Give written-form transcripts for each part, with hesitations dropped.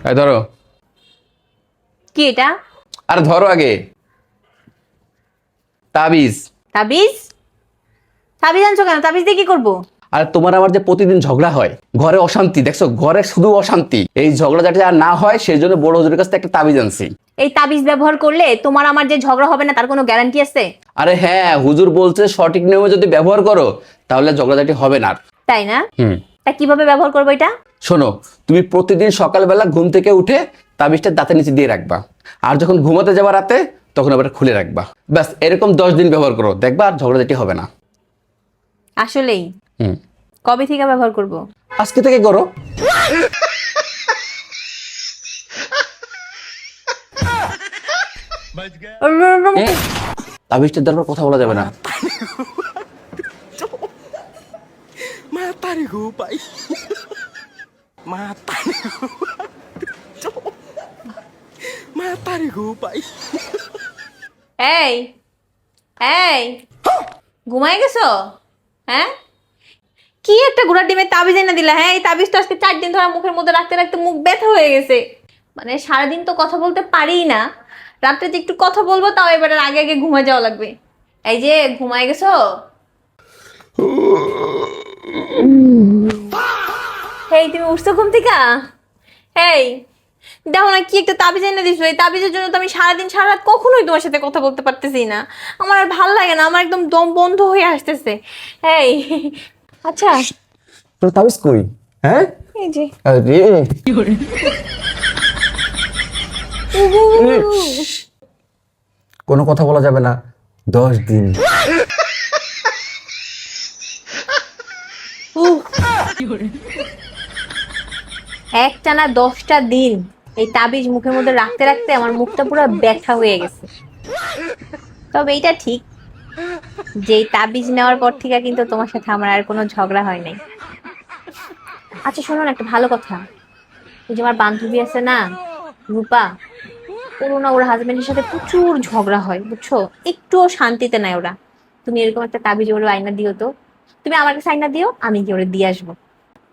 এই ধরো। কি এটা? আরে ধরো আগে। তাবিজ। তাবিজ? তাবিজ আনছো কেন? তাবিজ দিয়ে কি করবো? আর তোমার আমার যে প্রতিদিন ঝগড়া হয়, ঘরে অশান্তি, দেখছো ঘরে শুধু অশান্তি, এই ঝগড়া যাতে আর না হয় সেই জন্য বড় হুজুরের কাছ থেকে একটা তাবিজ আনছি। এই তাবিজ ব্যবহার করলে তোমার আমার যে ঝগড়া হবে না তার কোনো গ্যারান্টি আছে? আরে হ্যাঁ, হুজুর বলছে সঠিক নিয়মে যদি ব্যবহার করো তাহলে ঝগড়াঝাটি হবে না আর। তাই না? হুম। তা কিভাবে ব্যবহার করবো এটা? শোনো, তুমি প্রতিদিন সকালবেলা ঘুম থেকে উঠে তাবিজটা দাঁতের নিচে দিয়ে রাখবা, আর যখন ঘুমাতে যাবা রাতে তখন আবার খুলে রাখবা। ব্যাস এরকম 10 দিন ব্যবহার করো, দেখবা আর ঝগড়াঝাটি হবে না। আসলেই? হুম। কবে থেকে ব্যবহার করব? আজকে থেকে করো। তাবিজটার দরকার কথা বলা যাবে না। Mata ni Gupay. Mata ni Mata ni Gupay. এই এই ঘুমায় গেছো? হ্যাঁ, কি একটা ঘোড়ার ডিমের তাবিজ এনে দিলা? হ্যাঁ, এই তাবিজ তো আজকে 4 দিন ধরে মুখের মধ্যে রাখতে রাখতে মুখ ব্যথা হয়ে গেছে। মানে সারাদিন তো কথা বলতে পারিই না, রাত্রে যে একটু কথা বলবো তাও এবারে আগে আগে ঘুমায় যাওয়া লাগবে। এই যে ঘুমায় গেছো? এই তুমি উঠছো ঘুম থেকে? এই দেখো না, কি একটা তাবিজ এনে দিছো। এই তাবিজের জন্য তো আমি সারাদিন সারা রাত কখনোই তোমার সাথে কথা বলতে পারতেছি না। আমার আর ভাল লাগে না, আমার একদম দম বন্ধ হয়ে আসতেছে। এই আচ্ছা, তোর তাবিজ কই? হ্যাঁ, এই যে আরে কোনো কথা বলা যাবে না, 10 দিন। একটানা 10টা দিন এই তাবিজ মুখের মধ্যে রাখতে রাখতে আমার মুখটা পুরো ব্যথা হয়ে গেছে। তবে এইটা ঠিক যে এই তাবিজ নেওয়ার পর থেকে কিন্তু তোমার সাথে আমার আর কোনো ঝগড়া হয় নাই। আচ্ছা শোনো না, একটা ভালো কথা। ওই যে আমার বান্ধবী আছে না, রূপা, ওর না ওর হাজবেন্ডের সাথে প্রচুর ঝগড়া হয়, বুঝছো? একটুও শান্তিতে নাই ওরা। তুমি এরকম একটা তাবিজ ওর আয়না দিও তো। তুমি আমার কাছে আয়না দিও, আমি কি ওরে দিয়ে আসবো।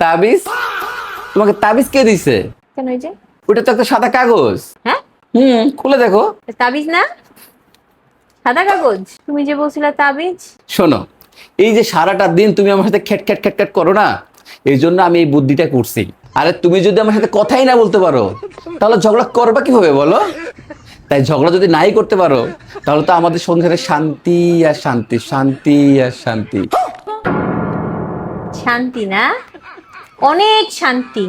তাবিজ? তোমাকে তাবিজ কে দিছে? কেন? ওই যে ওটা তো একটা সাদা কাগজ। হ্যাঁ, খুলে দেখো। তাবিজ না, সাদা কাগজ। তুমি যে বলছিলা তাবিজ। শোনো, এই যে সারাটা দিন তুমি আমার সাথে খ্যাট খ্যাট খ্যাট খ্যাট করো না, এই জন্য আমি এই বুদ্ধিটা করছি। আরে তুমি যদি আমার সাথে কথাই না বলতে পারো তাহলে ঝগড়া করবা কিভাবে বলো? তাই ঝগড়া যদি নাই করতে পারো তাহলে তো আমাদের সংসারে শান্তি আর শান্তি, শান্তি আর শান্তি। শান্তি না, অনেক শান্তি।